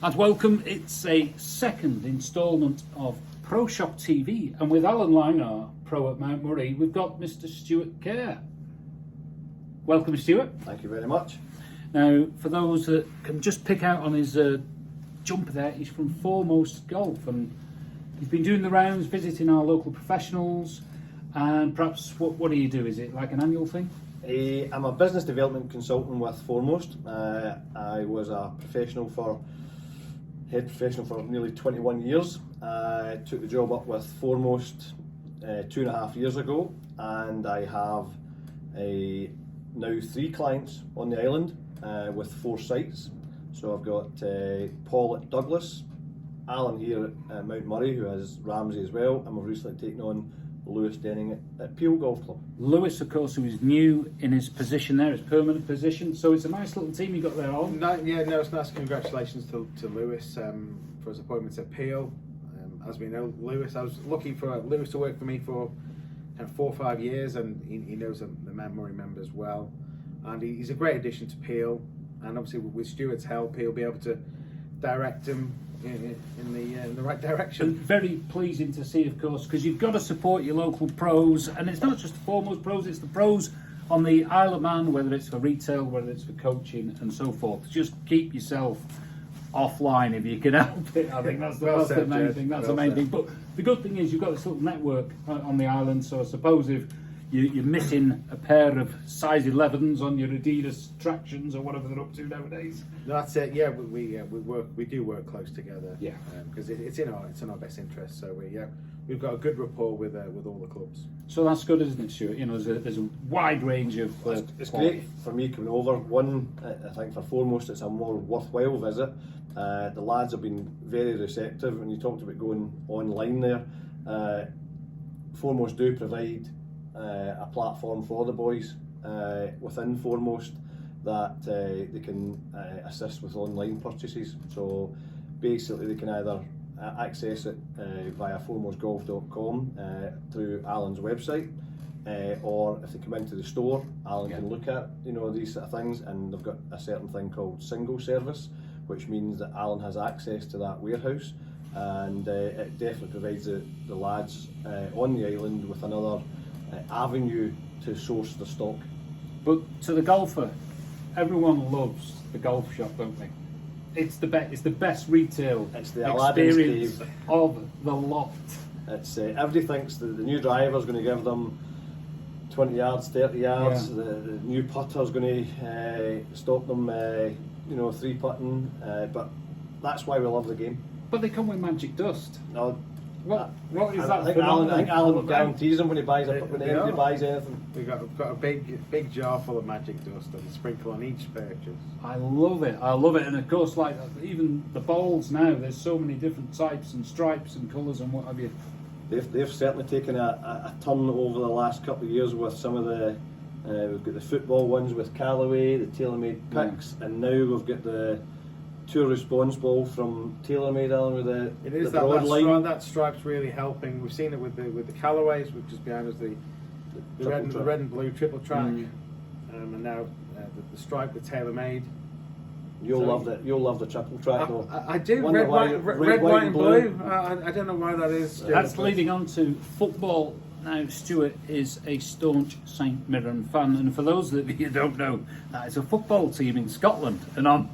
And welcome, it's a second instalment of Pro Shop TV, and with Alan Lynar, pro at Mount Murray, we've got Mr. Stuart Kerr. Welcome, Stuart. Thank you very much. Now, for those that can just pick out on his jumper there, he's from Foremost Golf, and he's been doing the rounds, visiting our local professionals, and perhaps, what do you do? Is it like an annual thing? I'm a business development consultant with Foremost. I was a head professional for nearly 21 years. I took the job up with Foremost 2.5 years ago, and I have now 3 clients on the island with 4 sites. So I've got Paul at Douglas, Alan here at Mount Murray, who has Ramsey as well, and we've recently taken on Lewis Denning at Peel Golf Club. Lewis, of course, who is new in his position there, his permanent position, so it's a nice little team you got there on. It's nice. Congratulations to Lewis for his appointment at Peel. As we know, Lewis, I was looking for Lewis to work for me for 4 or 5 years, and he knows the Mount Murray members well, and he's a great addition to Peel, and obviously with Stuart's help, he'll be able to direct him in the right direction. And very pleasing to see, of course, because you've got to support your local pros, and it's not just the Foremost pros, it's the pros on the Isle of Man, whether it's for retail, whether it's for coaching and so forth. Just keep yourself offline if you can help it. I think that's the main thing. That's the main thing. But the good thing is you've got this little network on the island, so I suppose if you're missing a pair of size 11s on your Adidas Tractions or whatever they're up to nowadays. That's it. Yeah, we do work close together. Yeah, because it's in our best interest. So we've got a good rapport with all the clubs. So that's good, isn't it, Stuart? You know, there's a wide range of. It's great for me coming over. One, I think for Foremost, it's a more worthwhile visit. The lads have been very receptive, and you talked about going online there. Foremost do provide a platform for the boys within Foremost that they can assist with online purchases. So basically they can either access it via foremostgolf.com through Alan's website, or if they come into the store, Alan can look at these sort of things, and they've got a certain thing called single service, which means that Alan has access to that warehouse, and it definitely provides the lads on the island with another avenue to source the stock. But to the golfer, everyone loves the golf shop, don't they? It's the best retail experience of the lot. It's everybody thinks that the new driver is going to give them 20 yards, 30 yards. Yeah. The new putter is going to stop them, 3-putting. But that's why we love the game. But they come with magic dust. No. What is that? I think Alan guarantees them when he buys he buys anything. We've got a big jar full of magic dust and sprinkle on each purchase. I love it, and of course, like even the bowls now, there's so many different types and stripes and colours and what have you. They've certainly taken a turn over the last couple of years with some of the we've got the football ones with Callaway, the tailor-made picks, and now we've got the Tour Response ball from TaylorMade, Alan, with the broad line. That stripe's really helping. We've seen it with the Callaways, which is behind us, the red and blue triple track, and now the stripe, the TaylorMade. You'll love the triple track, though. I do. Red, white, and blue. I don't know why that is. That's leading on to football. Now, Stuart is a staunch St Mirren fan, and for those that you don't know, that is a football team in Scotland, and on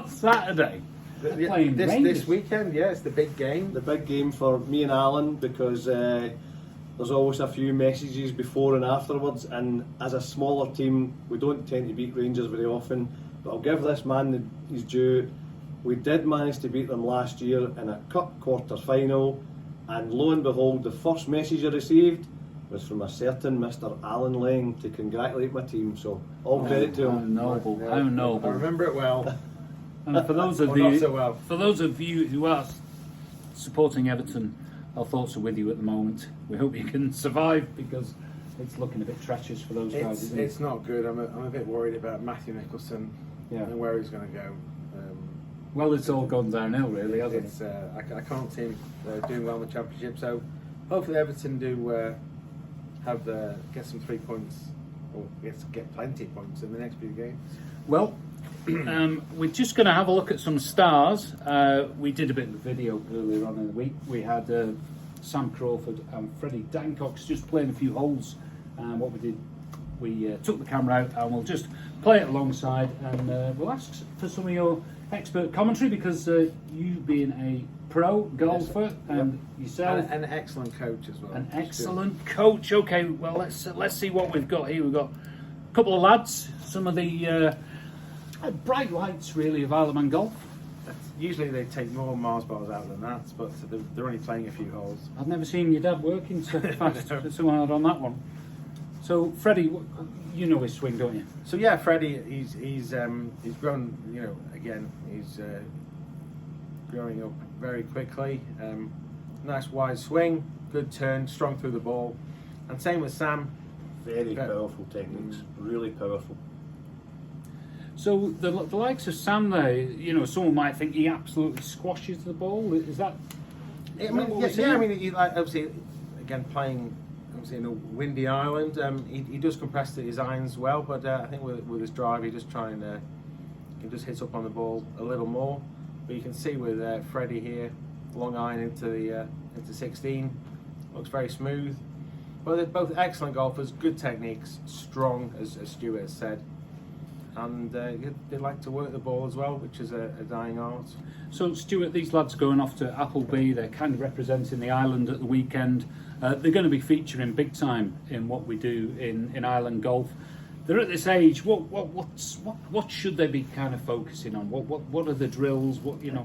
Saturday, playing this weekend, it's the big game. The big game for me and Alan, because there's always a few messages before and afterwards, and as a smaller team, we don't tend to beat Rangers very often, but I'll give this man his due. We did manage to beat them last year in a cup quarter final, and lo and behold, the first message I received was from a certain Mr. Alan Lang to congratulate my team, so all credit to him. How noble. I remember it well. And for those of you who are supporting Everton, our thoughts are with you at the moment. We hope you can survive, because it's looking a bit treacherous for those guys, isn't it? It's not good. I'm a bit worried about Matthew Nicholson and where he's going to go. Well, it's all gone downhill, really, hasn't it? I can't see him doing well in the Championship, so hopefully Everton do get some 3 points, or get plenty of points in the next few games. Well, we're just going to have a look at some stars. We did a bit of a video earlier on in the week. We had Sam Crawford and Freddy Dancox just playing a few holes. And what we did, we took the camera out and we'll just play it alongside, and we'll ask for some of your expert commentary, because you being a pro golfer and yourself, an excellent coach as well. An excellent coach. Okay, well let's see what we've got here. We've got a couple of lads, some of the bright lights really of Isle of Man golf. Usually they take more Mars bars out than that, but they're only playing a few holes. I've never seen your dad working so fast, so hard on that one. So Freddie, you know his swing, don't you? So yeah, Freddy, he's grown. You know, again, he's growing up very quickly. Nice wide swing, good turn, strong through the ball, and same with Sam. Very powerful techniques, really powerful. So the likes of Sam there, you know, someone might think he absolutely squashes the ball. Is that? I mean, he, like, obviously, again playing obviously in a windy island, he does compress his irons well, but I think with his drive, he just hits up on the ball a little more. But you can see with Freddy here, long iron into 16, looks very smooth. But they're both excellent golfers, good techniques, strong, as Stuart has said. And they like to work the ball as well, which is a dying art. So Stuart, these lads going off to Appleby, they're kind of representing the island at the weekend. They're going to be featuring big time in what we do in island golf. They're at this age. What should they be kind of focusing on? What are the drills?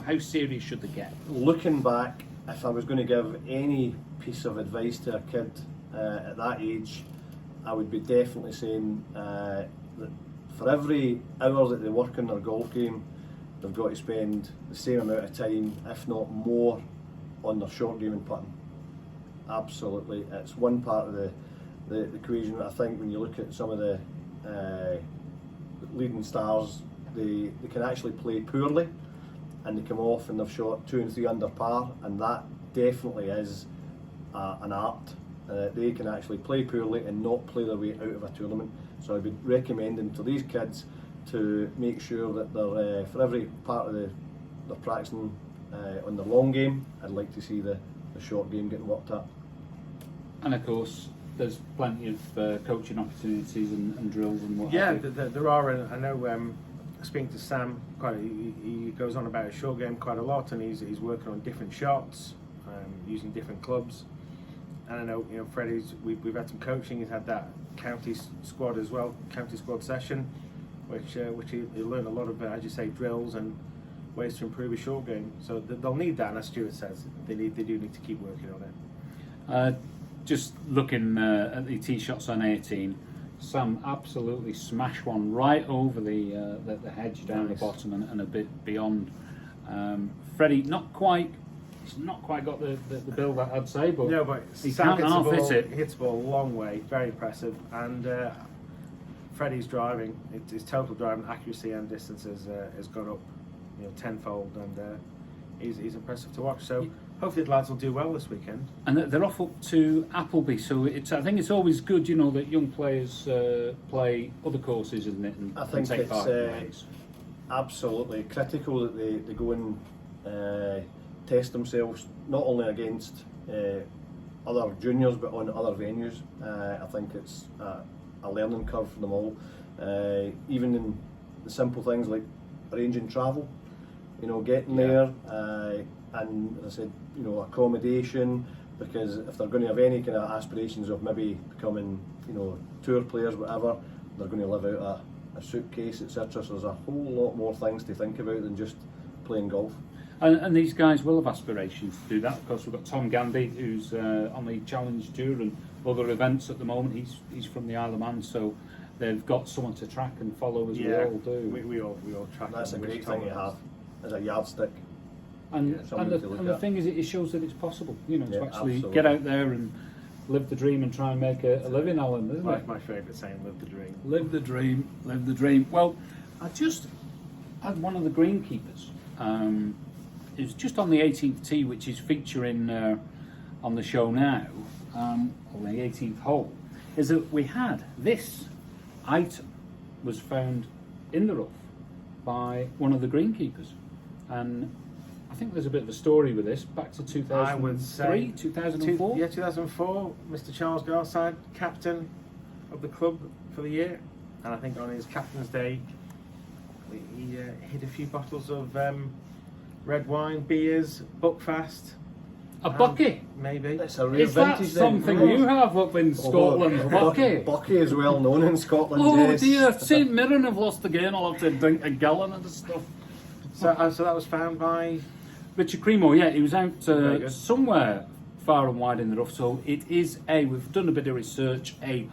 How serious should they get? Looking back, if I was going to give any piece of advice to a kid at that age, I would be definitely saying that for every hour that they work on their golf game, they've got to spend the same amount of time, if not more, on their short game and putting. Absolutely, it's one part of the equation. I think when you look at some of the leading stars, they can actually play poorly, and they come off and they've shot 2 and 3 under par, and that definitely is an art. They can actually play poorly and not play their way out of a tournament. So I'd be recommending to these kids to make sure that they're for every part of they're practicing on the long game. I'd like to see the short game getting worked at. And of course, there's plenty of coaching opportunities and drills and what. Yeah, there are. And I know, speaking to Sam, he goes on about his short game quite a lot, and he's working on different shots, using different clubs. And I know, Freddy's. We've had some coaching. He's had that county squad as well, county squad session, which he learned a lot of, as you say, drills and ways to improve his short game. So they'll need that, and as Stuart says, they do need to keep working on it. Just looking at the tee shots on 18, Sam absolutely smashed one right over the hedge down the bottom and a bit beyond. Freddie, he's not quite got the build that I'd say, but no, but he Sam can't half hit it. Hits the ball a long way, very impressive. And Freddie's driving, his total driving accuracy and distance has gone up, tenfold, and he's impressive to watch. So hopefully the lads will do well this weekend. And they're off up to Appleby, so I think it's always good, that young players play other courses, isn't it? And I think take part in it's absolutely critical that they go and test themselves, not only against other juniors but on other venues. I think it's a learning curve for them all, even in the simple things like arranging travel, getting there, and as I said, accommodation, because if they're going to have any kind of aspirations of maybe becoming tour players, whatever, they're going to live out a suitcase, etc. So there's a whole lot more things to think about than just playing golf. And these guys will have aspirations to do that. Of course, we've got Tom Gandy, who's on the Challenge Tour and other events at the moment. He's from the Isle of Man, so they've got someone to track and follow, as we all do. We all track. That's a great thing to have as a yardstick. And the thing is, it shows that it's possible, to actually absolutely get out there and live the dream and try and make a living, Alan, isn't it? My favourite saying, live the dream. Live the dream, live the dream. Well, I just had one of the greenkeepers. It was just on the 18th tee, which is featuring on the show now, on the 18th hole, is that we had this item was found in the rough by one of the greenkeepers. And I think there's a bit of a story with this, back to 2003, I would say 2004? Yeah, 2004. Mr. Charles Garside, captain of the club for the year, and I think on his captain's day, he hid a few bottles of red wine, beers, Buckfast. A bucky? Maybe. It's a real Is that vintage something then. you have up in Scotland? Bucky? Bucky is well known in Scotland. Oh yes. dear, St Mirren have lost again. I'll have to drink a gallon of the stuff. So that was found by Richard Cremo, yeah, he was out Very good. somewhere far and wide in the rough. So it is we've done a bit of research, a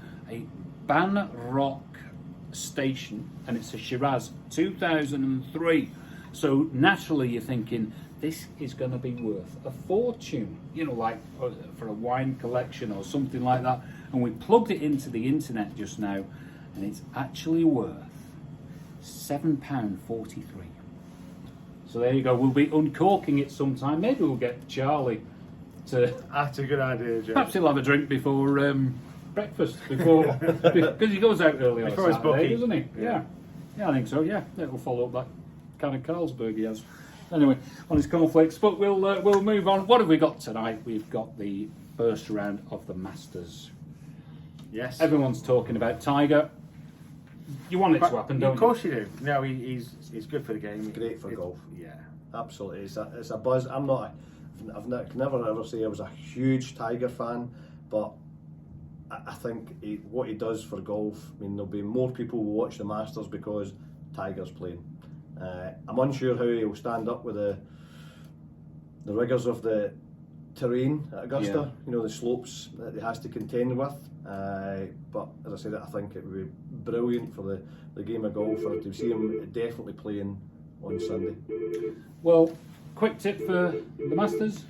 Ban Rock station, and it's a Shiraz 2003. So naturally you're thinking, this is going to be worth a fortune, you know, like for a wine collection or something like that. And we plugged it into the internet just now, and it's actually worth £7.43. So there you go. We'll be uncorking it sometime. Maybe we'll get Charlie to. That's a good idea, Joe. Perhaps he'll have a drink before breakfast, because he goes out early on Before his Saturday, bookie. doesn't he? Yeah, I think so. Yeah, it'll follow up that kind of Carlsberg he has. Anyway, on his cornflakes. But we'll move on. What have we got tonight? We've got the first round of the Masters. Yes. Everyone's talking about Tiger. You want it to happen, don't you? Of course you do. No, he's good for the game. Great for golf. Yeah. Absolutely, it's a buzz. I've never ever say I was a huge Tiger fan, but I think what he does for golf. I mean, there'll be more people who watch the Masters because Tiger's playing. I'm unsure how he'll stand up with the rigours of the terrain at Augusta. Yeah. You know, the slopes that he has to contend with. But as I said, I think it would be brilliant for the game of golf to see him definitely playing on Sunday. Well, quick tip for the Masters.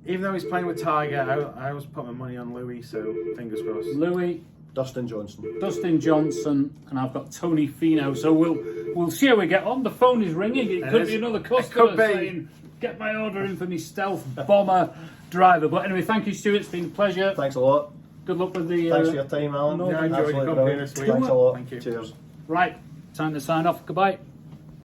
Even though he's playing with Tiger, I always put my money on Louis, so fingers crossed. Louis, Dustin Johnson. Dustin Johnson, and I've got Tony Finau. So we'll see how we get on. The phone is ringing. It could be another customer saying, "Get my order in for me stealth bomber driver." But anyway, thank you, Stuart. It's been a pleasure. Thanks a lot. Good luck with the. Thanks for your time, Alan. no, I enjoyed your Absolutely company brilliant. this week. Thanks a lot. Thank you. Cheers. Right, time to sign off. Goodbye.